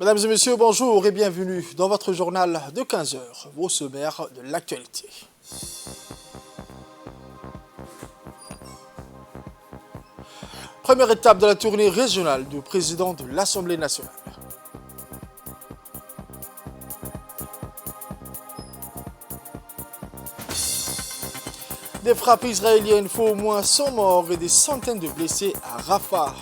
Mesdames et messieurs, bonjour et bienvenue dans votre journal de 15 heures, vos sommaires de l'actualité. Première étape de la tournée régionale du président de l'Assemblée nationale. Des frappes israéliennes font au moins 100 morts et des centaines de blessés à Rafah.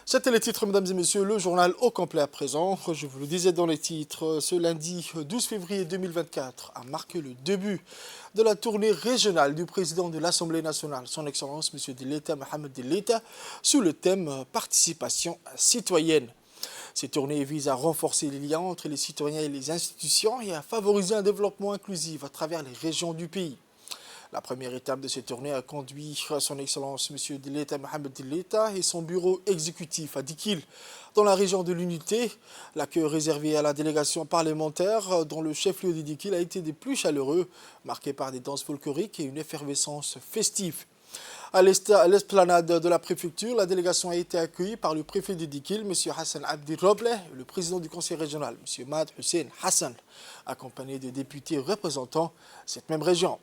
C'était les titres, mesdames et messieurs, le journal au complet à présent. Je vous le disais dans les titres, ce lundi 12 février 2024 a marqué le début de la tournée régionale du président de l'Assemblée nationale, son Excellence M. Deleta Mohamed Deleta, sous le thème participation citoyenne. Ces tournées visent à renforcer les liens entre les citoyens et les institutions et à favoriser un développement inclusif à travers les régions du pays. La première étape de cette tournée a conduit son Excellence M. Deleta Mohamed Deleta et son bureau exécutif à Dikil, dans la région de l'Unité. L'accueil réservé à la délégation parlementaire, dont le chef-lieu de Dikil a été des plus chaleureux, marqué par des danses folkloriques et une effervescence festive. À l'esplanade de la préfecture, la délégation a été accueillie par le préfet de Dikil, M. Hassan Abdi Roble, et le président du conseil régional, M. Mad Hussein Hassan, accompagné de députés représentant cette même région.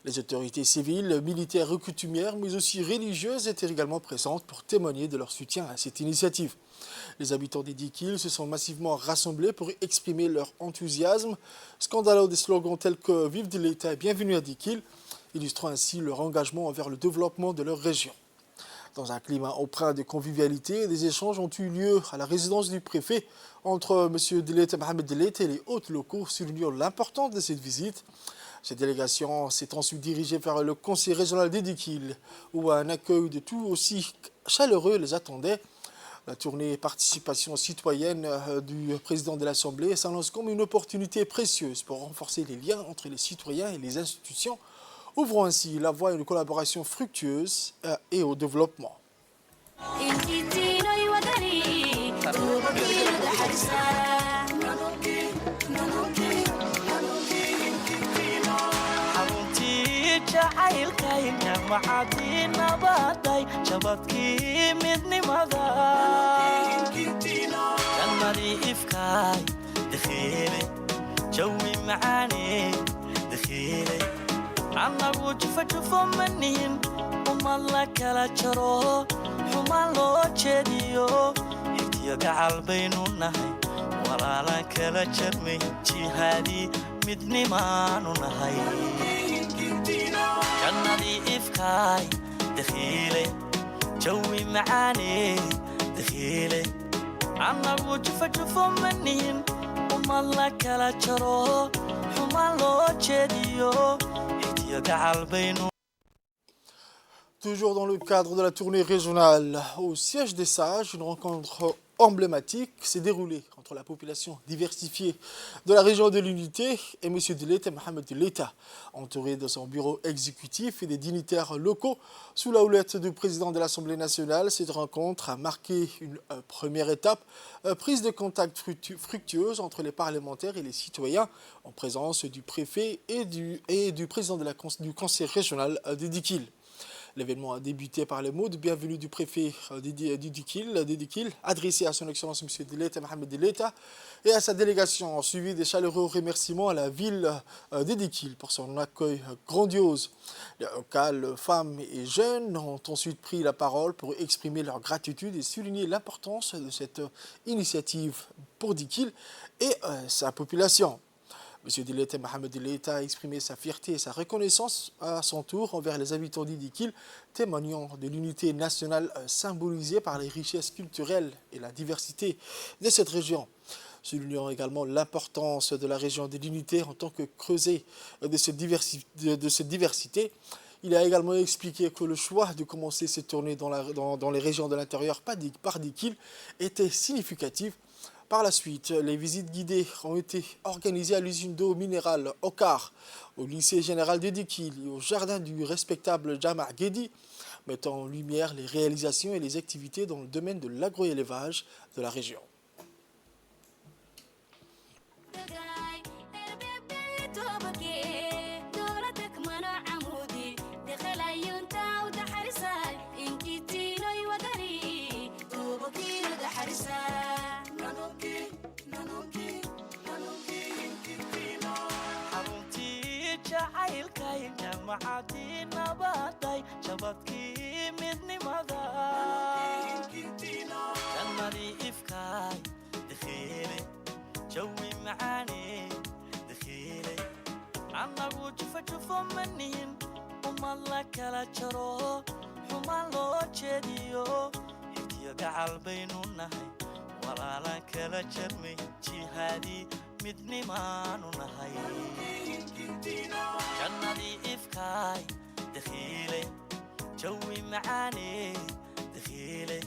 Les autorités civiles, militaires et coutumières, mais aussi religieuses, étaient également présentes pour témoigner de leur soutien à cette initiative. Les habitants des Dikil se sont massivement rassemblés pour exprimer leur enthousiasme, scandaleux des slogans tels que « Vive Deleta et bienvenue à Dikil », illustrant ainsi leur engagement envers le développement de leur région. Dans un climat empreint de convivialité, des échanges ont eu lieu à la résidence du préfet entre M. Deleta Mohamed Deleta et les hôtes locaux, soulignant l'importance de cette visite. Cette délégation s'est ensuite dirigée vers le conseil régional des Dikil, où un accueil de tout aussi chaleureux les attendait. La tournée participation citoyenne du président de l'Assemblée s'annonce comme une opportunité précieuse pour renforcer les liens entre les citoyens et les institutions, ouvrant ainsi la voie à une collaboration fructueuse et au développement. anagu jufajufo manihin uma la kala jaro xumaan loo jeediyo iftiyo gacal baynu nahay walaalan kala jarmay jihaadi midnimaanu nahay jannadii ifkaay dakhiile jawi macaane dakhiile anagu jufajufo manihin uma la kala jaro xumaan loo jeediyo. Toujours dans le cadre de la tournée régionale, au siège des sages, une rencontre emblématique s'est déroulée entre la population diversifiée de la région de l'Unité et M. Deleta Mohamed Deleta, entouré de son bureau exécutif et des dignitaires locaux. Sous la houlette du président de l'Assemblée nationale, cette rencontre a marqué une première étape, prise de contact fructueuse entre les parlementaires et les citoyens, en présence du préfet et du président du conseil régional de Dikil. L'événement a débuté par les mots de bienvenue du préfet de Dikil, adressé à son Excellence M. Deleta Mohamed Deleta et à sa délégation, suivi des chaleureux remerciements à la ville de Dikil pour son accueil grandiose. Les locales, femmes et jeunes ont ensuite pris la parole pour exprimer leur gratitude et souligner l'importance de cette initiative pour Dikil et sa population. M. Deleta Mohamed Deleta a exprimé sa fierté et sa reconnaissance à son tour envers les habitants d'Idikil, témoignant de l'unité nationale symbolisée par les richesses culturelles et la diversité de cette région. Soulignant également l'importance de la région de l'unité en tant que creuset de cette diversité, il a également expliqué que le choix de commencer cette tournée dans les régions de l'intérieur par Dikil était significatif. Par la suite, les visites guidées ont été organisées à l'usine d'eau minérale Okar, au lycée général de Dikil et au jardin du respectable Jama' Guedi, mettant en lumière les réalisations et les activités dans le domaine de l'agroélevage de la région. ifkaay jaamacadii nabaday shabadkii midnimada jannadii ifkaay dakhiile jawi macaani dakhiile annagu jufajufo manihin umad la kala jaro xumaan loo jeediyo xigtiyo gacal baynu nahay walaalaan kala jarmay jihaadii midnimaanu nahay jannadii ifkaay dakhiile jawi macaani dakhiile.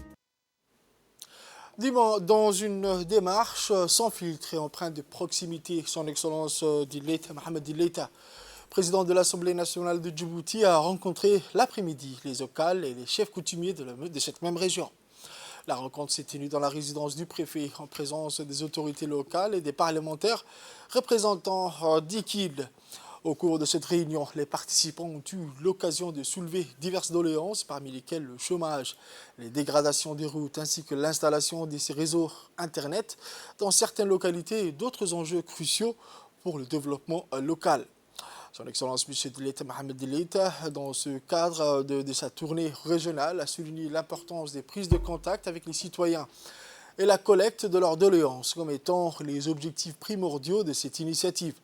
Dans une démarche sans filtre et empreinte de proximité, son Excellence Mohamed Dileita, président de l'Assemblée nationale de Djibouti, a rencontré l'après-midi les Okal et les chefs coutumiers de cette même région. La rencontre s'est tenue dans la résidence du préfet en présence des autorités locales et des parlementaires représentants d'Ikil. Au cours de cette réunion, les participants ont eu l'occasion de soulever diverses doléances, parmi lesquelles le chômage, les dégradations des routes ainsi que l'installation de ces réseaux Internet dans certaines localités et d'autres enjeux cruciaux pour le développement local. Son Excellence M. Dileita Mohamed Dileita, dans ce cadre de sa tournée régionale, a souligné l'importance des prises de contact avec les citoyens et la collecte de leurs doléances comme étant les objectifs primordiaux de cette initiative.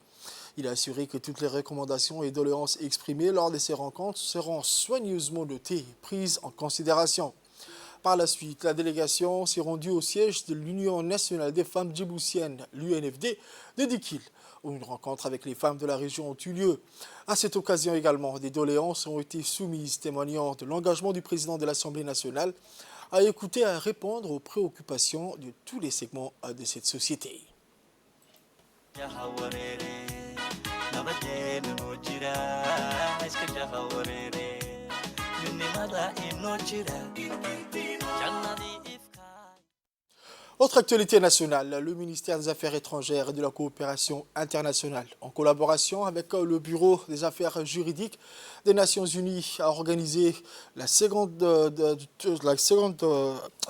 Il a assuré que toutes les recommandations et doléances exprimées lors de ces rencontres seront soigneusement notées et prises en considération. Par la suite, la délégation s'est rendue au siège de l'Union nationale des femmes djiboutiennes, l'UNFD, de Dikil, où une rencontre avec les femmes de la région a eu lieu. À cette occasion également, des doléances ont été soumises, témoignant de l'engagement du président de l'Assemblée nationale à écouter et à répondre aux préoccupations de tous les segments de cette société. Autre actualité nationale, le ministère des Affaires étrangères et de la coopération internationale, en collaboration avec le Bureau des Affaires juridiques des Nations Unies, a organisé la seconde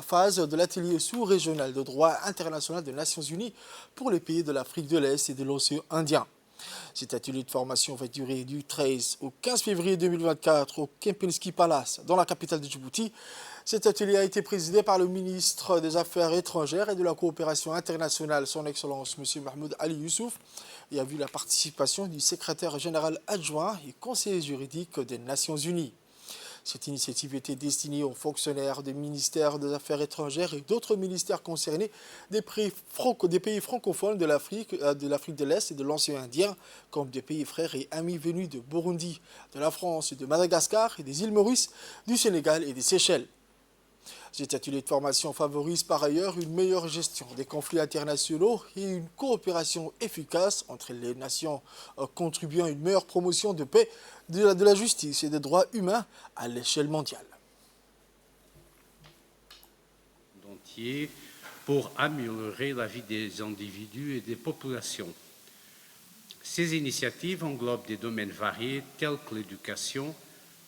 phase de l'atelier sous-régional de droit international des Nations Unies pour les pays de l'Afrique de l'Est et de l'océan Indien. Cet atelier de formation va durer du 13 au 15 février 2024 au Kempinski Palace, dans la capitale de Djibouti. Cet atelier a été présidé par le ministre des Affaires étrangères et de la coopération internationale, son Excellence M. Mahmoud Ali Youssouf, et a vu la participation du secrétaire général adjoint et conseiller juridique des Nations Unies. Cette initiative était destinée aux fonctionnaires des ministères des Affaires étrangères et d'autres ministères concernés des pays francophones de l'Afrique de l'Est et de l'océan Indien, comme des pays frères et amis venus de Burundi, de la France, de Madagascar et des îles Maurice, du Sénégal et des Seychelles. Cet atelier de formation favorise par ailleurs une meilleure gestion des conflits internationaux et une coopération efficace entre les nations, contribuant à une meilleure promotion de paix, de la justice et des droits humains à l'échelle mondiale. Entier pour améliorer la vie des individus et des populations. Ces initiatives englobent des domaines variés tels que l'éducation,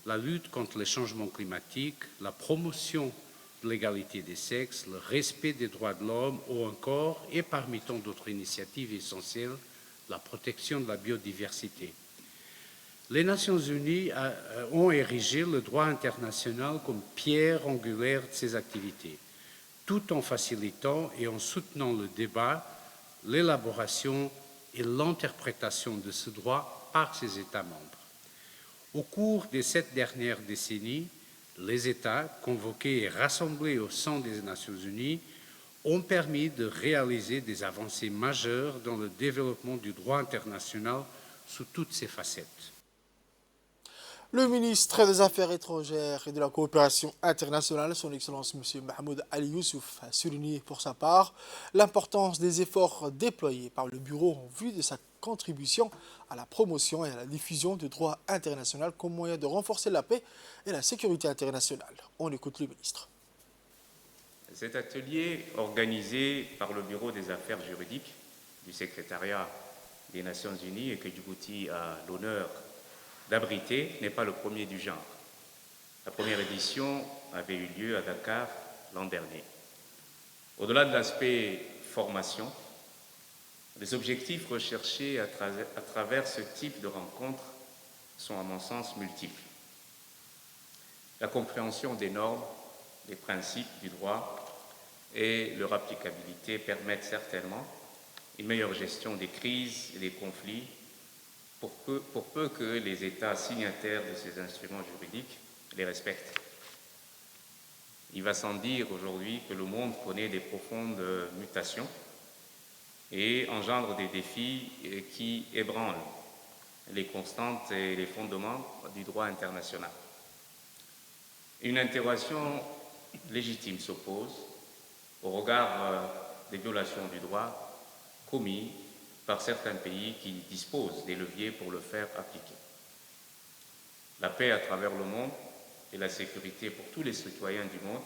la lutte contre les changements climatiques, la promotion de l'égalité des sexes, le respect des droits de l'homme ou encore, et parmi tant d'autres initiatives essentielles, la protection de la biodiversité. Les Nations Unies ont érigé le droit international comme pierre angulaire de ces activités, tout en facilitant et en soutenant le débat, l'élaboration et l'interprétation de ce droit par ses États membres. Au cours des 7 dernières décennies, les États, convoqués et rassemblés au sein des Nations Unies, ont permis de réaliser des avancées majeures dans le développement du droit international sous toutes ses facettes. Le ministre des Affaires étrangères et de la coopération internationale, son Excellence M. Mahmoud Ali Youssouf, a souligné pour sa part l'importance des efforts déployés par le Bureau en vue de sa contribution à la promotion et à la diffusion du droit international comme moyen de renforcer la paix et la sécurité internationale. On écoute le ministre. Cet atelier, organisé par le Bureau des Affaires juridiques du Secrétariat des Nations Unies et que Djibouti a l'honneur d'abriter, n'est pas le premier du genre. La première édition avait eu lieu à Dakar l'an dernier. Au-delà de l'aspect formation, les objectifs recherchés à travers ce type de rencontre sont à mon sens multiples. La compréhension des normes, des principes du droit et leur applicabilité permettent certainement une meilleure gestion des crises et des conflits pour peu que les États signataires de ces instruments juridiques les respectent. Il va sans dire aujourd'hui que le monde connaît des profondes mutations et engendre des défis qui ébranlent les constantes et les fondements du droit international. Une interrogation légitime s'oppose au regard des violations du droit commis par certains pays qui disposent des leviers pour le faire appliquer. La paix à travers le monde et la sécurité pour tous les citoyens du monde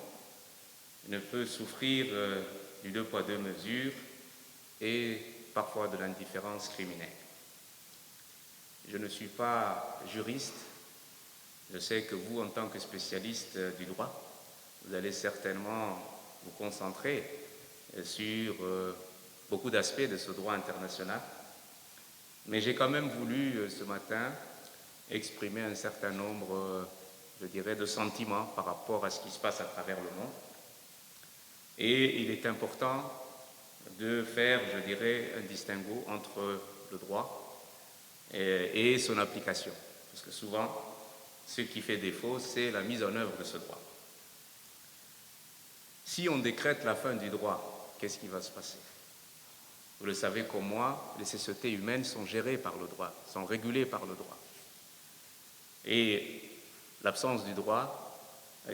ne peut souffrir du deux poids deux mesures et parfois de l'indifférence criminelle. Je ne suis pas juriste. Je sais que vous, en tant que spécialiste du droit, vous allez certainement vous concentrer sur beaucoup d'aspects de ce droit international. Mais j'ai quand même voulu, ce matin, exprimer un certain nombre, je dirais, de sentiments par rapport à ce qui se passe à travers le monde. Et il est important de faire, je dirais, un distinguo entre le droit et son application. Parce que souvent, ce qui fait défaut, c'est la mise en œuvre de ce droit. Si on décrète la fin du droit, qu'est-ce qui va se passer? Vous le savez comme moi, les sociétés humaines sont gérées par le droit, sont régulées par le droit. Et l'absence du droit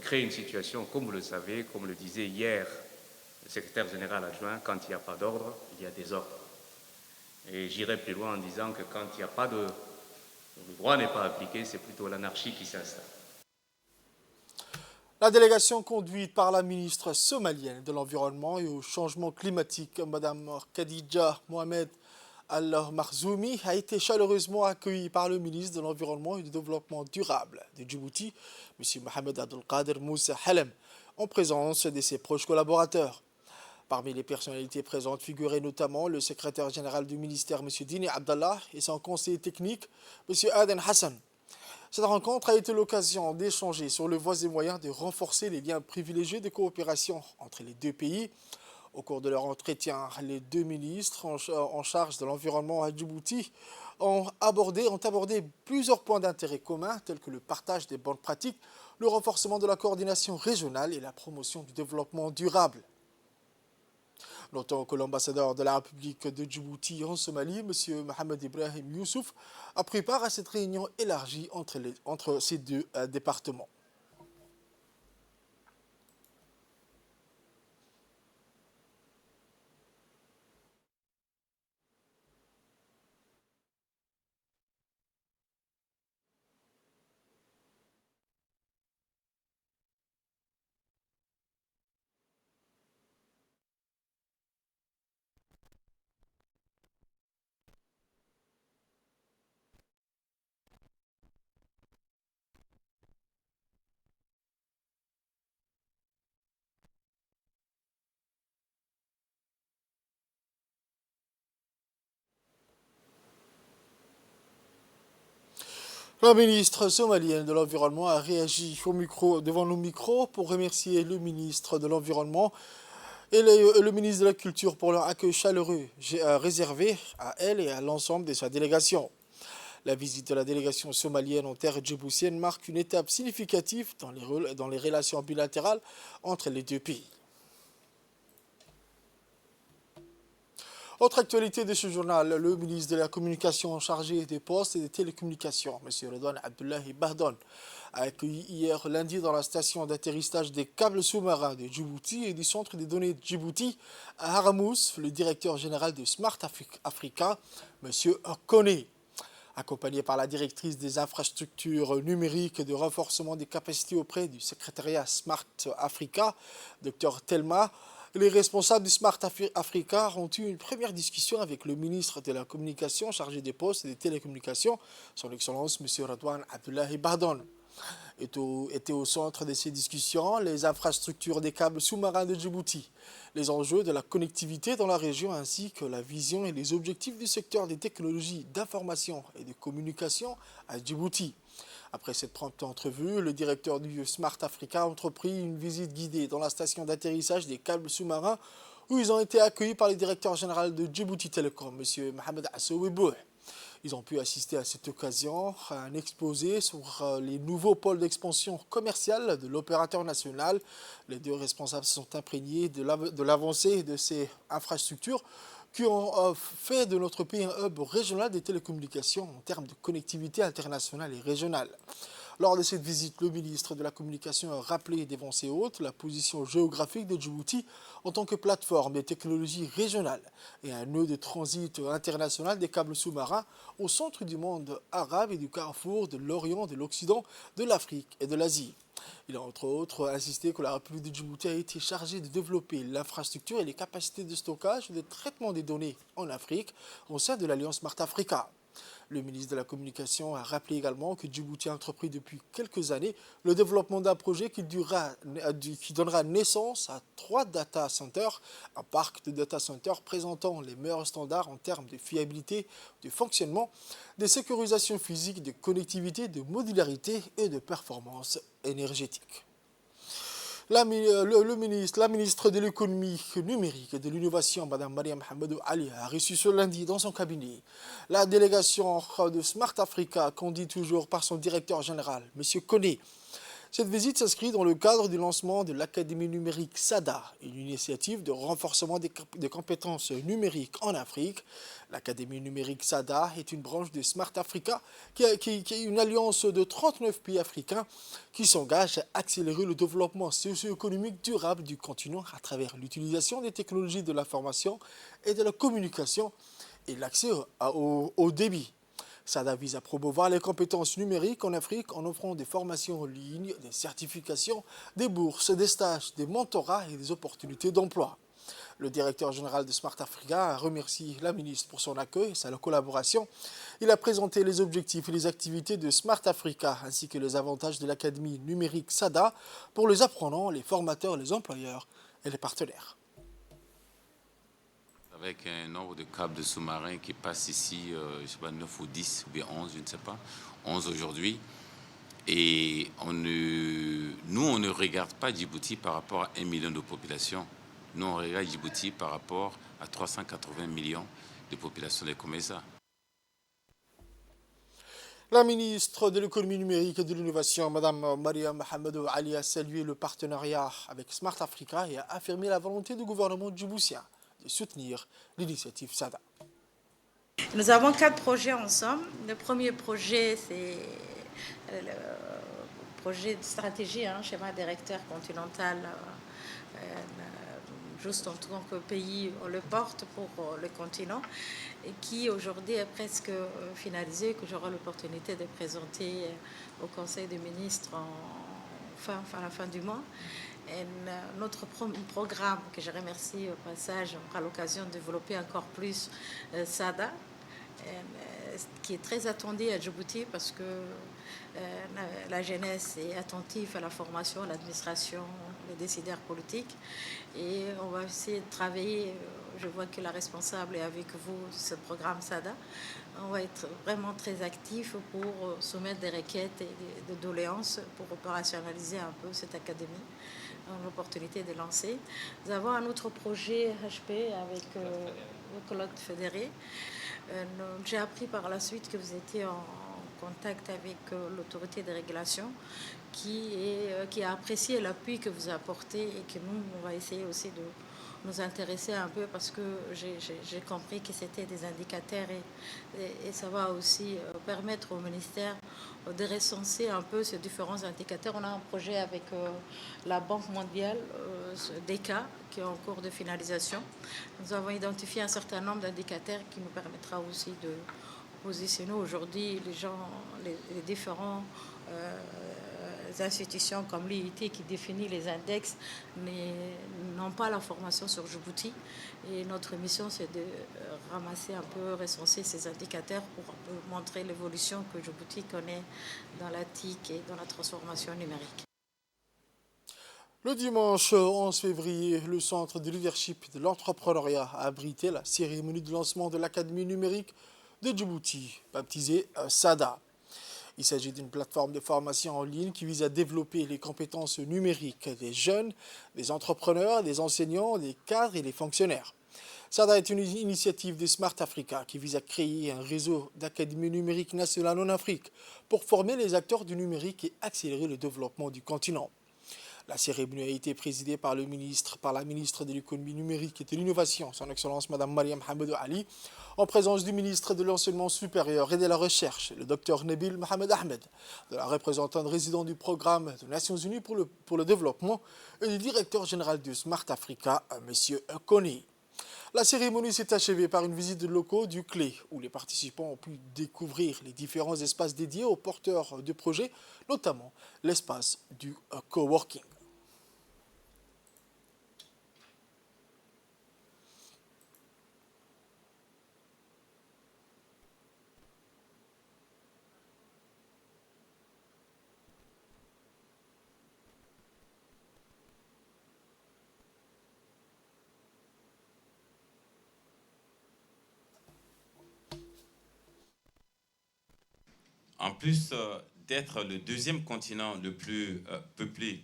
crée une situation, comme vous le savez, comme le disait hier le secrétaire général adjoint, quand il n'y a pas d'ordre, il y a des ordres. Et j'irai plus loin en disant que quand il n'y a pas le droit n'est pas appliqué, c'est plutôt l'anarchie qui s'installe. La délégation conduite par la ministre somalienne de l'Environnement et au changement climatique, Mme Khadija Mohamed Al-Marzoumi, a été chaleureusement accueillie par le ministre de l'Environnement et du Développement durable de Djibouti, M. Mohamed Abdelkader Moussa Halem, en présence de ses proches collaborateurs. Parmi les personnalités présentes figuraient notamment le secrétaire général du ministère, M. Dini Abdallah, et son conseiller technique, M. Aden Hassan. Cette rencontre a été l'occasion d'échanger sur les voies et moyens de renforcer les liens privilégiés de coopération entre les deux pays. Au cours de leur entretien, les deux ministres en charge de l'environnement à Djibouti ont abordé plusieurs points d'intérêt communs tels que le partage des bonnes pratiques, le renforcement de la coordination régionale et la promotion du développement durable. Notons que l'ambassadeur de la République de Djibouti en Somalie, M. Mohamed Ibrahim Youssouf, a pris part à cette réunion élargie entre ces deux départements. La ministre somalienne de l'Environnement a réagi devant nos micros pour remercier le ministre de l'Environnement et le ministre de la Culture pour leur accueil chaleureux réservé à elle et à l'ensemble de sa délégation. La visite de la délégation somalienne en terre djiboutienne marque une étape significative dans les relations bilatérales entre les deux pays. Autre actualité de ce journal, le ministre de la Communication chargé des Postes et des Télécommunications, M. Redouane Abdullahi Bahdon, a accueilli hier lundi dans la station d'atterrissage des câbles sous-marins de Djibouti et du centre des données de Djibouti à Haramous, le directeur général de Smart Africa, M. Kone. Accompagné par la directrice des infrastructures numériques et de renforcement des capacités auprès du secrétariat Smart Africa, Dr Telma, les responsables du Smart Africa ont eu une première discussion avec le ministre de la Communication chargé des Postes et des Télécommunications, son Excellence M. Redouane Abdullahi Bahdon. Étaient au centre de ces discussions les infrastructures des câbles sous-marins de Djibouti, les enjeux de la connectivité dans la région ainsi que la vision et les objectifs du secteur des technologies d'information et de communication à Djibouti. Après cette prompte entrevue, le directeur du Smart Africa a entrepris une visite guidée dans la station d'atterrissage des câbles sous-marins où ils ont été accueillis par le directeur général de Djibouti Telecom, M. Mohamed Assoui Bouh. Ils ont pu assister à cette occasion à un exposé sur les nouveaux pôles d'expansion commerciale de l'opérateur national. Les deux responsables sont imprégnés de l'avancée de ces infrastructures qui ont fait de notre pays un hub régional des télécommunications en termes de connectivité internationale et régionale. Lors de cette visite, le ministre de la Communication a rappelé devant ses hôtes la position géographique de Djibouti en tant que plateforme des technologies régionales et un nœud de transit international des câbles sous-marins au centre du monde arabe et du carrefour de l'Orient, de l'Occident, de l'Afrique et de l'Asie. Il a entre autres insisté que la République de Djibouti a été chargée de développer l'infrastructure et les capacités de stockage et de traitement des données en Afrique au sein de l'Alliance Smart Africa. Le ministre de la Communication a rappelé également que Djibouti a entrepris depuis quelques années le développement d'un projet qui donnera naissance à 3 data centers, un parc de data centers présentant les meilleurs standards en termes de fiabilité, de fonctionnement, de sécurisation physique, de connectivité, de modularité et de performance énergétique. La ministre de l'économie numérique et de l'innovation, Mme Mariam Hamadou Ali, a reçu ce lundi dans son cabinet la délégation de Smart Africa, conduite toujours par son directeur général, M. Koné. Cette visite s'inscrit dans le cadre du lancement de l'Académie numérique SADA, une initiative de renforcement des compétences numériques en Afrique. L'Académie numérique SADA est une branche de Smart Africa qui est une alliance de 39 pays africains qui s'engage à accélérer le développement socio-économique durable du continent à travers l'utilisation des technologies de l'information et de la communication et l'accès au débit. SADA vise à promouvoir les compétences numériques en Afrique en offrant des formations en ligne, des certifications, des bourses, des stages, des mentorats et des opportunités d'emploi. Le directeur général de Smart Africa a remercié la ministre pour son accueil et sa collaboration. Il a présenté les objectifs et les activités de Smart Africa ainsi que les avantages de l'Académie numérique SADA pour les apprenants, les formateurs, les employeurs et les partenaires. Avec un nombre de câbles de sous-marins qui passent ici, je ne sais pas, 9 ou 10 ou bien 11, je ne sais pas, 11 aujourd'hui. Et nous, on ne regarde pas Djibouti par rapport à 1 million de population. Nous, on regarde Djibouti par rapport à 380 millions de population de comme ça. La ministre de l'économie numérique et de l'innovation, Mme Mariam Hamadou Ali, a salué le partenariat avec Smart Africa et a affirmé la volonté du gouvernement djiboutien de soutenir l'initiative SADA. Nous avons 4 projets ensemble. Le premier projet, c'est le projet de stratégie, schéma directeur continental, juste en tant que pays, on le porte pour le continent, et qui aujourd'hui est presque finalisé, que j'aurai l'opportunité de présenter au Conseil des ministres à la fin du mois. Et notre programme, que je remercie au passage, on aura l'occasion de développer encore plus SADA, qui est très attendu à Djibouti parce que la jeunesse est attentive à la formation, à l'administration, les décideurs politiques. Et on va essayer de travailler, je vois que la responsable est avec vous de ce programme SADA. On va être vraiment très actifs pour soumettre des requêtes et des doléances pour opérationnaliser un peu cette académie. L'opportunité de lancer. Nous avons un autre projet HP avec Claude Fédéré. J'ai appris par la suite que vous étiez en contact avec l'autorité de régulation qui a apprécié l'appui que vous apportez et que nous, on va essayer aussi de nous intéresser un peu parce que j'ai compris que c'était des indicateurs et ça va aussi permettre au ministère de recenser un peu ces différents indicateurs. On a un projet avec la Banque mondiale, DECA, qui est en cours de finalisation. Nous avons identifié un certain nombre d'indicateurs qui nous permettra aussi de positionner aujourd'hui les différents institutions comme l'IIT qui définit les index n'ont pas la formation sur Djibouti. Et notre mission, c'est de ramasser un peu, recenser ces indicateurs pour un peu montrer l'évolution que Djibouti connaît dans la TIC et dans la transformation numérique. Le dimanche 11 février, le Centre de leadership et de l'entrepreneuriat a abrité la cérémonie de lancement de l'Académie numérique de Djibouti, baptisée SADA. Il s'agit d'une plateforme de formation en ligne qui vise à développer les compétences numériques des jeunes, des entrepreneurs, des enseignants, des cadres et des fonctionnaires. SADA est une initiative de Smart Africa qui vise à créer un réseau d'académies numériques nationales en Afrique pour former les acteurs du numérique et accélérer le développement du continent. La cérémonie a été présidée par la ministre de l'économie numérique et de l'innovation, son Excellence Mme Mariam Hamadou Ali, en présence du ministre de l'Enseignement supérieur et de la Recherche, le Dr Nabil Mohamed Ahmed, de la représentante résidente du programme des Nations Unies pour le développement et du directeur général de Smart Africa, M. Kony. La cérémonie s'est achevée par une visite de locaux du CLE, où les participants ont pu découvrir les différents espaces dédiés aux porteurs de projets, notamment l'espace du coworking. En plus d'être le deuxième continent le plus peuplé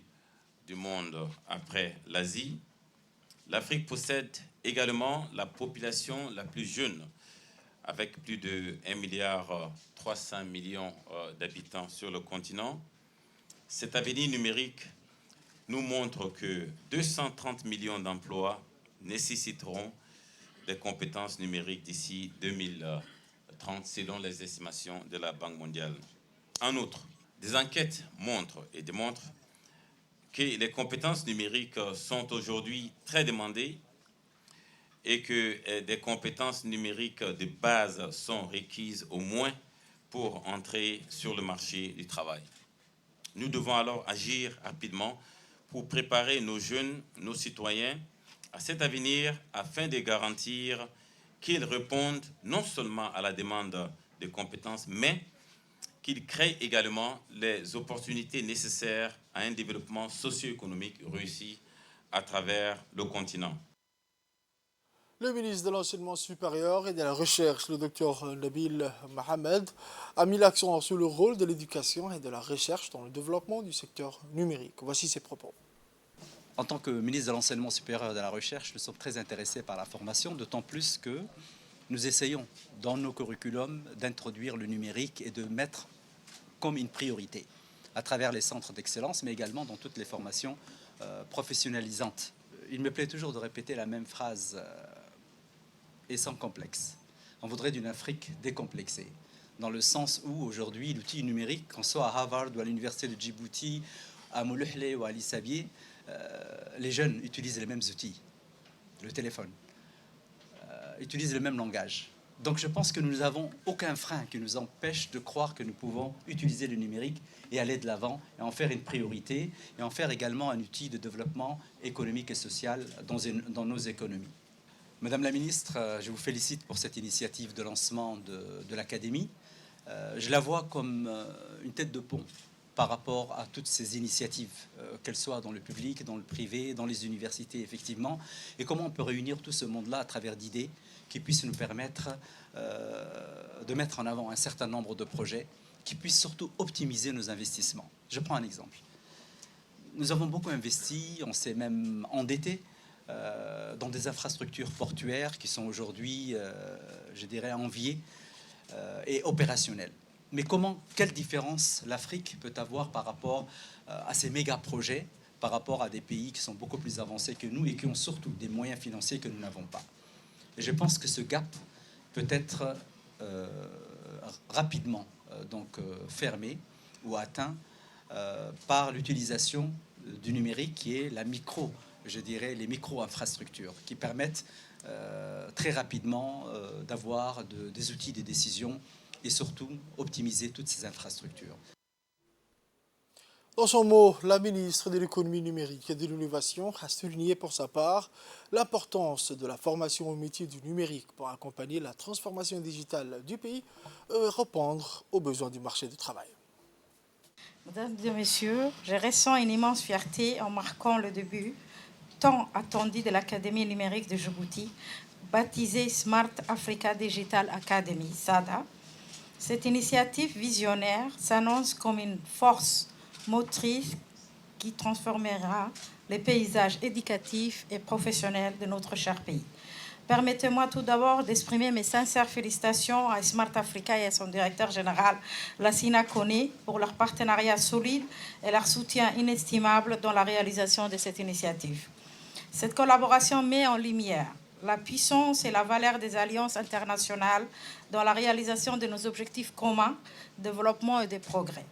du monde après l'Asie, l'Afrique possède également la population la plus jeune, avec plus de 1,3 milliard d'habitants sur le continent. Cet avenir numérique nous montre que 230 millions d'emplois nécessiteront des compétences numériques d'ici 2030, selon les estimations de la Banque mondiale. En outre, des enquêtes montrent et démontrent que les compétences numériques sont aujourd'hui très demandées et que des compétences numériques de base sont requises au moins pour entrer sur le marché du travail. Nous devons alors agir rapidement pour préparer nos jeunes, nos citoyens à cet avenir afin de garantir qu'ils répondent non seulement à la demande de compétences, mais qu'ils créent également les opportunités nécessaires à un développement socio-économique réussi à travers le continent. Le ministre de l'Enseignement supérieur et de la Recherche, le Dr Nabil Mohamed, a mis l'accent sur le rôle de l'éducation et de la recherche dans le développement du secteur numérique. Voici ses propos. En tant que ministre de l'Enseignement supérieur et de la Recherche, nous sommes très intéressés par la formation, d'autant plus que nous essayons dans nos curriculums d'introduire le numérique et de mettre comme une priorité à travers les centres d'excellence, mais également dans toutes les formations professionnalisantes. Il me plaît toujours de répéter la même phrase et sans complexe. On voudrait d'une Afrique décomplexée, dans le sens où aujourd'hui l'outil numérique, qu'on soit à Harvard ou à l'université de Djibouti, à Moulouhlé ou à Lissabié, les jeunes utilisent les mêmes outils, le téléphone, utilisent le même langage. Donc je pense que nous n'avons aucun frein qui nous empêche de croire que nous pouvons utiliser le numérique et aller de l'avant et en faire une priorité et en faire également un outil de développement économique et social dans nos économies. Madame la ministre, je vous félicite pour cette initiative de lancement de l'Académie. Je la vois comme une tête de pont par rapport à toutes ces initiatives, qu'elles soient dans le public, dans le privé, dans les universités, effectivement, et comment on peut réunir tout ce monde-là à travers d'idées qui puissent nous permettre de mettre en avant un certain nombre de projets qui puissent surtout optimiser nos investissements. Je prends un exemple. Nous avons beaucoup investi, on s'est même endetté dans des infrastructures portuaires qui sont aujourd'hui, je dirais, enviées et opérationnelles. Mais quelle différence l'Afrique peut avoir par rapport à ces méga-projets, par rapport à des pays qui sont beaucoup plus avancés que nous et qui ont surtout des moyens financiers que nous n'avons pas. Et je pense que ce gap peut être rapidement fermé ou atteint par l'utilisation du numérique qui est les micro-infrastructures qui permettent très rapidement d'avoir des outils de décision et surtout optimiser toutes ces infrastructures. Dans son mot, la ministre de l'économie numérique et de l'innovation a souligné pour sa part l'importance de la formation au métier du numérique pour accompagner la transformation digitale du pays et répondre aux besoins du marché du travail. Mesdames et messieurs, je ressens une immense fierté en marquant le début tant attendu de l'Académie numérique de Djibouti, baptisée Smart Africa Digital Academy, SADA. Cette initiative visionnaire s'annonce comme une force motrice qui transformera les paysages éducatifs et professionnels de notre cher pays. Permettez-moi tout d'abord d'exprimer mes sincères félicitations à Smart Africa et à son directeur général, Lassina Kone, pour leur partenariat solide et leur soutien inestimable dans la réalisation de cette initiative. Cette collaboration met en lumière la puissance et la valeur des alliances internationales dans la réalisation de nos objectifs communs, développement et de progrès.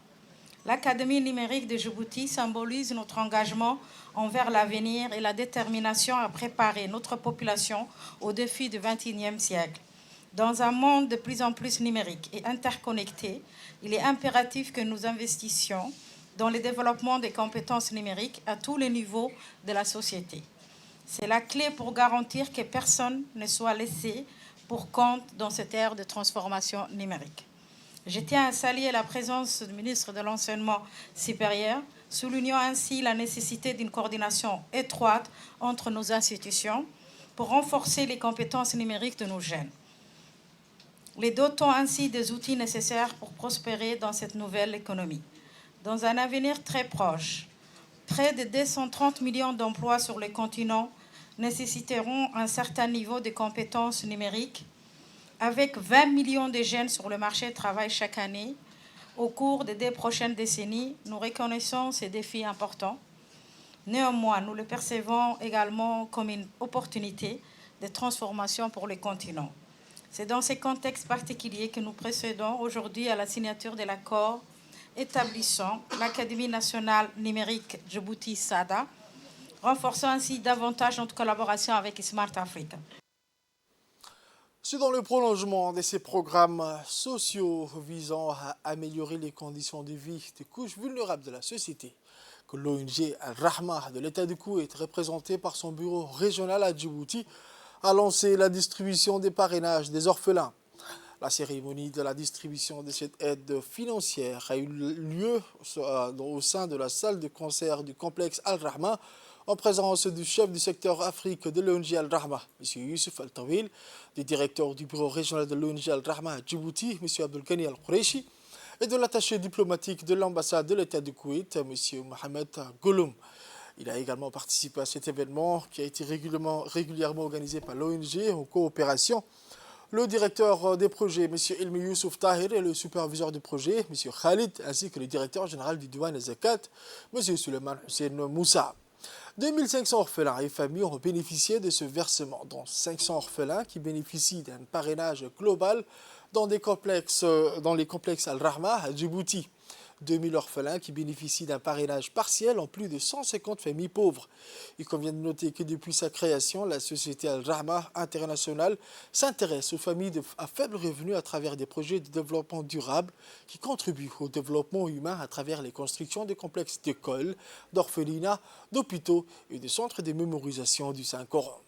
L'Académie numérique de Djibouti symbolise notre engagement envers l'avenir et la détermination à préparer notre population aux défis du XXIe siècle. Dans un monde de plus en plus numérique et interconnecté, il est impératif que nous investissions dans le développement des compétences numériques à tous les niveaux de la société. C'est la clé pour garantir que personne ne soit laissé pour compte dans cette ère de transformation numérique. Je tiens à saluer la présence du ministre de l'Enseignement supérieur, soulignant ainsi la nécessité d'une coordination étroite entre nos institutions pour renforcer les compétences numériques de nos jeunes, les dotant ainsi des outils nécessaires pour prospérer dans cette nouvelle économie. Dans un avenir très proche, près de 230 millions d'emplois sur le continent nécessiteront un certain niveau de compétences numériques, avec 20 millions de jeunes sur le marché du travail chaque année. Au cours des 2 prochaines décennies, nous reconnaissons ces défis importants. Néanmoins, nous les percevons également comme une opportunité de transformation pour le continent. C'est dans ce contexte particulier que nous procédons aujourd'hui à la signature de l'accord établissant l'Académie nationale numérique Djibouti SADA, renforçant ainsi davantage notre collaboration avec Smart Africa. C'est dans le prolongement de ces programmes sociaux visant à améliorer les conditions de vie des couches vulnérables de la société que l'ONG Al-Rahma de l'État du Koweït, représentée par son bureau régional à Djibouti, a lancé la distribution des parrainages des orphelins. La cérémonie de la distribution de cette aide financière a eu lieu au sein de la salle de concert du complexe Al-Rahma, en présence du chef du secteur Afrique de l'ONG Al-Rahma, M. Youssef Al-Tawil, du directeur du bureau régional de l'ONG Al-Rahma à Djibouti, M. Abdelghani Al-Quraishi, et de l'attaché diplomatique de l'ambassade de l'État du Koweït, M. Mohamed Gouloum. Il a également participé à cet événement qui a été régulièrement organisé par l'ONG en coopération. Le directeur des projets, M. Ilmi Youssouf Tahir, et le superviseur du projet, M. Khalid, ainsi que le directeur général du Douane et Zakat, M. Suleiman Hussein Moussa. 2500 orphelins et familles ont bénéficié de ce versement, dont 500 orphelins qui bénéficient d'un parrainage global dans les complexes Al-Rahma à Djibouti. 2000 orphelins qui bénéficient d'un parrainage partiel en plus de 150 familles pauvres. Il convient de noter que depuis sa création, la société Al-Rahma internationale s'intéresse aux familles à faible revenu à travers des projets de développement durable qui contribuent au développement humain à travers les constructions de complexes d'écoles, d'orphelinats, d'hôpitaux et de centres de mémorisation du Saint-Coran.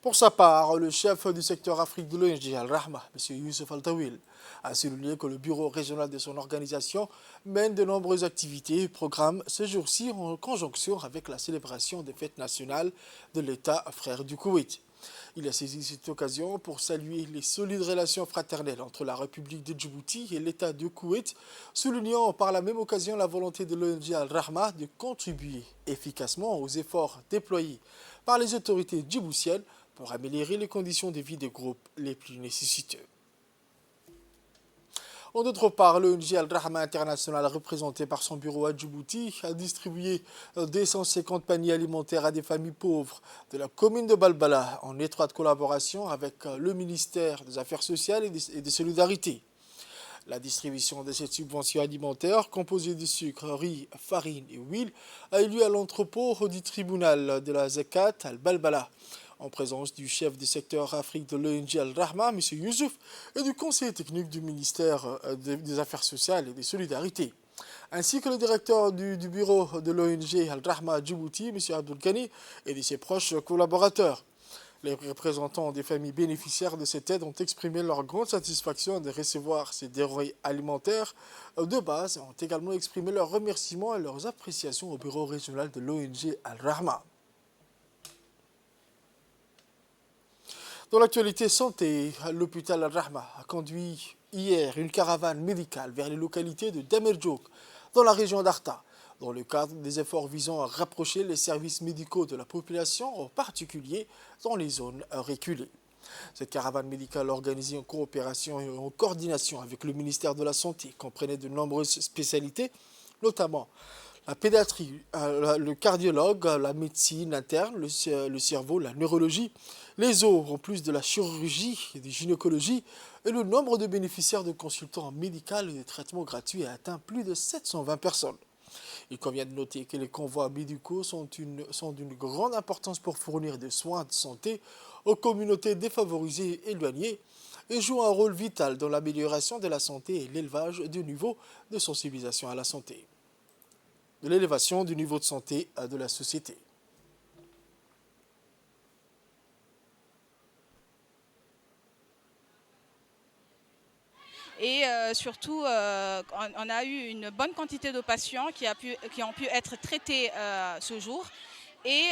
Pour sa part, le chef du secteur Afrique de l'ONG Al-Rahma, M. Youssef Al-Tawil, a souligné que le bureau régional de son organisation mène de nombreuses activités et programmes ce jour-ci en conjonction avec la célébration des fêtes nationales de l'État frère du Koweït. Il a saisi cette occasion pour saluer les solides relations fraternelles entre la République de Djibouti et l'État du Koweït, soulignant par la même occasion la volonté de l'ONG Al-Rahma de contribuer efficacement aux efforts déployés par les autorités djiboutiennes pour améliorer les conditions de vie des groupes les plus nécessiteux. En d'autre part, l'ONG Al-Rahma International, représentée par son bureau à Djibouti, a distribué 250 paniers alimentaires à des familles pauvres de la commune de Balbala, en étroite collaboration avec le ministère des Affaires sociales et des Solidarités. La distribution de cette subvention alimentaire, composée de sucre, riz, farine et huile, a eu lieu à l'entrepôt du tribunal de la Zakat Al-Balbala, en présence du chef du secteur Afrique de l'ONG Al-Rahma, M. Youssouf, et du conseiller technique du ministère des Affaires sociales et des Solidarités, ainsi que le directeur du bureau de l'ONG Al-Rahma à Djibouti, M. Abdul Ghani, et de ses proches collaborateurs. Les représentants des familles bénéficiaires de cette aide ont exprimé leur grande satisfaction de recevoir ces denrées alimentaires de base et ont également exprimé leurs remerciements et leurs appréciations au bureau régional de l'ONG Al-Rahma. Dans l'actualité santé, l'hôpital Al-Rahma a conduit hier une caravane médicale vers les localités de Damerjouk, dans la région d'Arta, dans le cadre des efforts visant à rapprocher les services médicaux de la population, en particulier dans les zones reculées. Cette caravane médicale organisée en coopération et en coordination avec le ministère de la Santé comprenait de nombreuses spécialités, notamment la pédiatrie, le cardiologue, la médecine interne, le cerveau, la neurologie, les os, en plus de la chirurgie et de gynécologie, et le nombre de bénéficiaires de consultants médicaux et de traitements gratuits a atteint plus de 720 personnes. Il convient de noter que les convois médicaux sont d'une grande importance pour fournir des soins de santé aux communautés défavorisées et éloignées et jouent un rôle vital dans l'amélioration de la santé et l'élevage du niveau de sensibilisation à la santé, de l'élévation du niveau de santé de la société. Et surtout, on a eu une bonne quantité de patients qui ont pu être traités ce jour. Et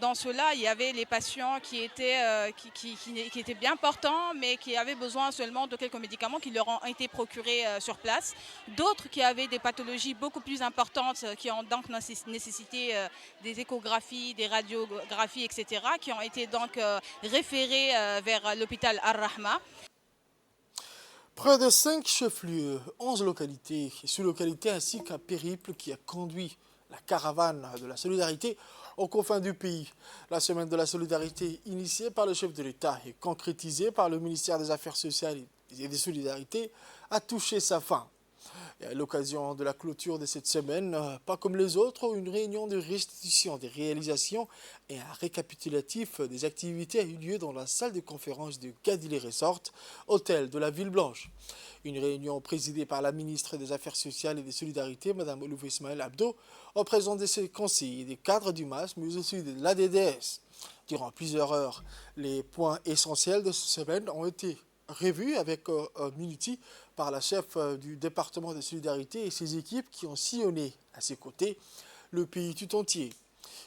dans cela, il y avait les patients qui étaient bien portants, mais qui avaient besoin seulement de quelques médicaments qui leur ont été procurés sur place. D'autres qui avaient des pathologies beaucoup plus importantes, qui ont donc nécessité des échographies, des radiographies, etc., qui ont été donc référés vers l'hôpital Al-Rahma. Près de 5 chefs-lieux, 11 localités et sous-localités ainsi qu'un périple qui a conduit la caravane de la solidarité aux confins du pays. La semaine de la solidarité initiée par le chef de l'État et concrétisée par le ministère des Affaires sociales et des Solidarités a touché sa fin. Et à l'occasion de la clôture de cette semaine, pas comme les autres, une réunion de restitution des réalisations et un récapitulatif des activités a eu lieu dans la salle de conférence de Gadile Resort, hôtel de la Ville-Blanche. Une réunion présidée par la ministre des Affaires sociales et des Solidarités, Mme Olouf Ismaël Abdo, en présence de ses conseillers, des cadres du MAS, mais aussi de l'ADDS. Durant plusieurs heures, les points essentiels de cette semaine ont été revus avec minutie par la chef du département de solidarité et ses équipes qui ont sillonné à ses côtés le pays tout entier.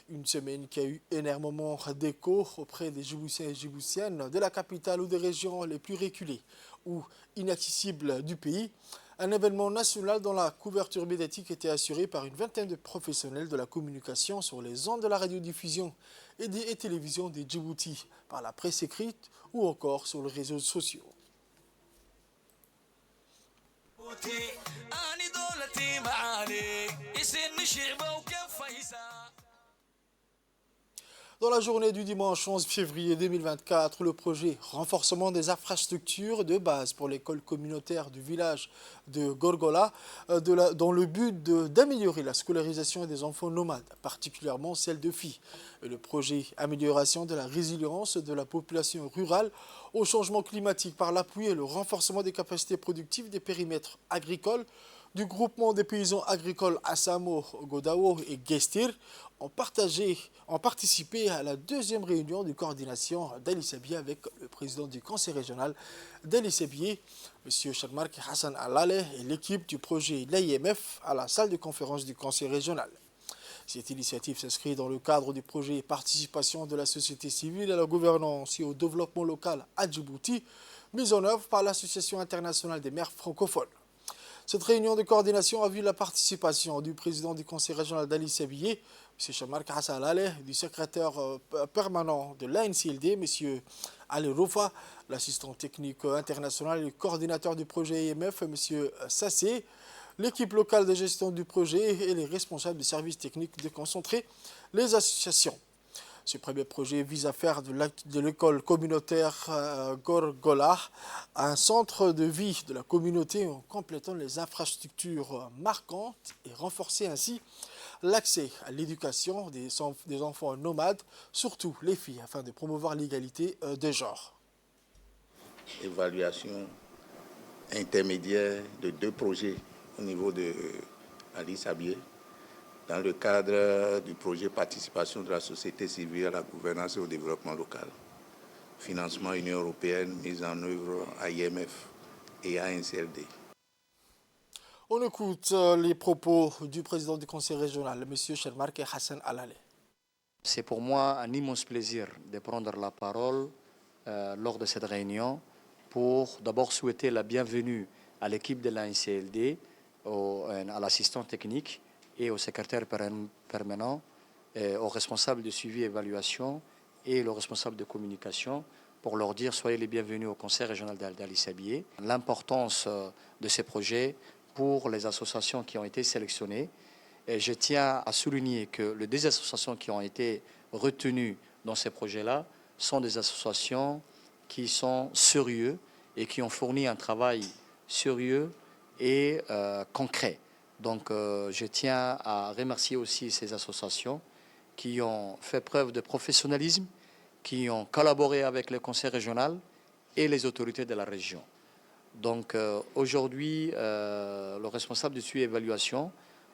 Une semaine qui a eu énormément d'écho auprès des Djiboutiens et Djiboutiennes de la capitale ou des régions les plus reculées ou inaccessibles du pays. Un événement national dont la couverture médiatique était assurée par une vingtaine de professionnels de la communication sur les ondes de la radiodiffusion et des télévisions des Djibouti, par la presse écrite ou encore sur les réseaux sociaux. Dans la journée du dimanche 11 février 2024, le projet renforcement des infrastructures de base pour l'école communautaire du village de Gorgola, dans le but d'améliorer la scolarisation des enfants nomades, particulièrement celle de filles. Et le projet amélioration de la résilience de la population rurale au changement climatique par l'appui et le renforcement des capacités productives des périmètres agricoles du groupement des paysans agricoles Assamo, Godao et Gestir ont participé à la deuxième réunion de coordination d'Ali Sebié avec le président du conseil régional d'Ali Sebié, M. Chadmark Hassan Alale, et l'équipe du projet l'AIMF à la salle de conférence du conseil régional. Cette initiative s'inscrit dans le cadre du projet Participation de la société civile à la gouvernance et au développement local à Djibouti, mise en œuvre par l'Association internationale des maires francophones. Cette réunion de coordination a vu la participation du président du conseil régional d'Ali Sebié, M. Chadmark Hassan Alale, du secrétaire permanent de l'ANCLD, M. Ali Roufa, l'assistant technique international et le coordinateur du projet IMF, M. Sassé, l'équipe locale de gestion du projet et les responsables des services techniques de concentrer les associations. Ce premier projet vise à faire de l'école communautaire Gorgola un centre de vie de la communauté en complétant les infrastructures marquantes et renforcer ainsi l'accès à l'éducation des enfants nomades, surtout les filles, afin de promouvoir l'égalité de genre. Évaluation intermédiaire de 2 projets au niveau de Addis Abeba, dans le cadre du projet participation de la société civile à la gouvernance et au développement local. Financement Union européenne, mise en œuvre à IMF et à NCLD. On écoute les propos du président du conseil régional, M. Shermarke Hassan Alale. C'est pour moi un immense plaisir de prendre la parole lors de cette réunion pour d'abord souhaiter la bienvenue à l'équipe de la NCLD, à l'assistant technique et au secrétaire permanent, aux responsables de suivi et évaluation et le responsable de communication pour leur dire soyez les bienvenus au conseil régional d'Addis Abeba. L'importance de ces projets pour les associations qui ont été sélectionnées. Et je tiens à souligner que les 2 associations qui ont été retenues dans ces projets-là sont des associations qui sont sérieuses et qui ont fourni un travail sérieux et concret. Donc je tiens à remercier aussi ces associations qui ont fait preuve de professionnalisme, qui ont collaboré avec le conseil régional et les autorités de la région. Donc aujourd'hui, le responsable de suivi et évaluation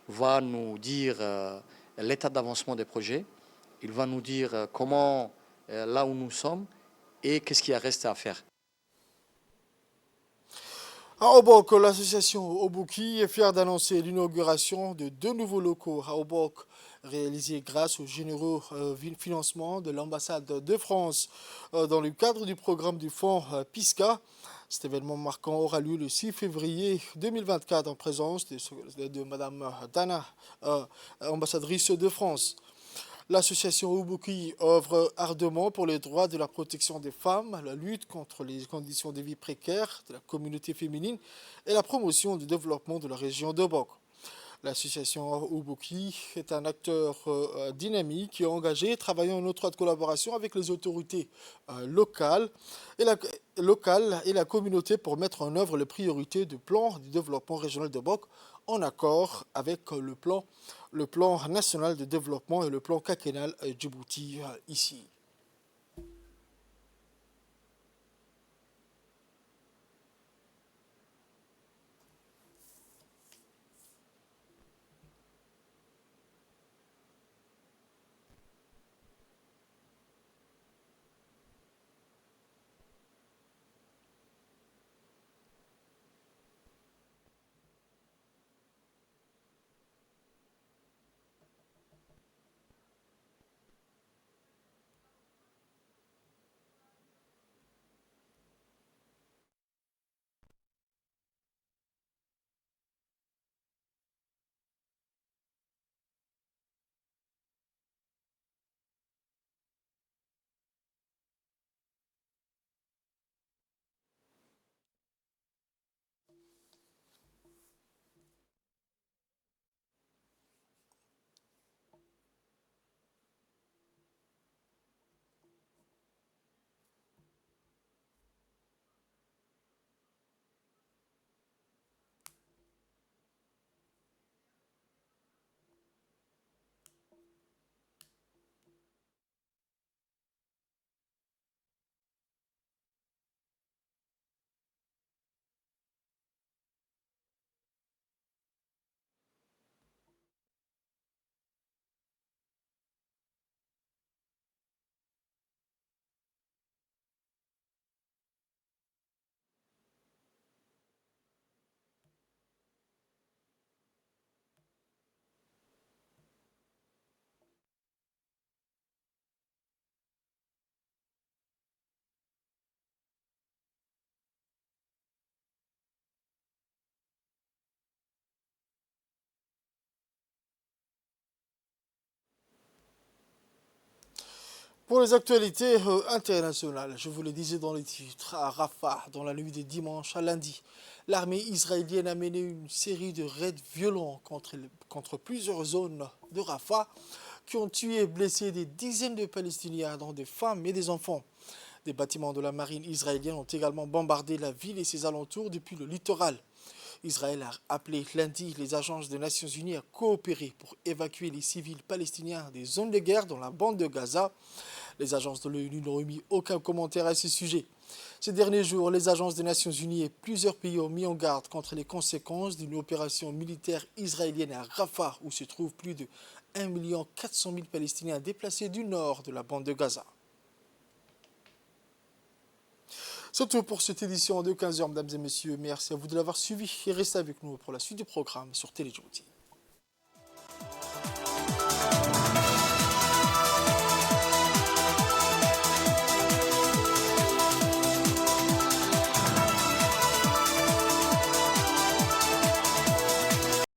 va nous dire l'état d'avancement des projets. Il va nous dire comment, là où nous sommes, et qu'est-ce qu'il reste à faire. À Obok, l'association Obuki est fière d'annoncer l'inauguration de 2 nouveaux locaux à Obok, réalisés grâce au généreux financement de l'ambassade de France dans le cadre du programme du fonds PISCA. Cet événement marquant aura lieu le 6 février 2024 en présence de Mme Dana, ambassadrice de France. L'association Obuki œuvre ardemment pour les droits de la protection des femmes, la lutte contre les conditions de vie précaires de la communauté féminine et la promotion du développement de la région d'Obok. L'association Obuki est un acteur dynamique et engagé, travaillant en étroite collaboration avec les autorités locales et la communauté pour mettre en œuvre les priorités du plan du développement régional d'Obok en accord avec le plan national de développement et le plan quinquennal Djibouti ici. Pour les actualités internationales, je vous le disais dans les titres, à Rafah, dans la nuit de dimanche à lundi, l'armée israélienne a mené une série de raids violents contre plusieurs zones de Rafah qui ont tué et blessé des dizaines de Palestiniens, dont des femmes et des enfants. Des bâtiments de la marine israélienne ont également bombardé la ville et ses alentours depuis le littoral. Israël a appelé lundi les agences des Nations Unies à coopérer pour évacuer les civils palestiniens des zones de guerre dans la bande de Gaza. Les agences de l'ONU n'ont émis aucun commentaire à ce sujet. Ces derniers jours, les agences des Nations Unies et plusieurs pays ont mis en garde contre les conséquences d'une opération militaire israélienne à Rafah, où se trouvent plus de 1 400 000 Palestiniens déplacés du nord de la bande de Gaza. C'est tout pour cette édition de 15h, mesdames et messieurs. Merci à vous de l'avoir suivi et restez avec nous pour la suite du programme sur Télé Djibouti.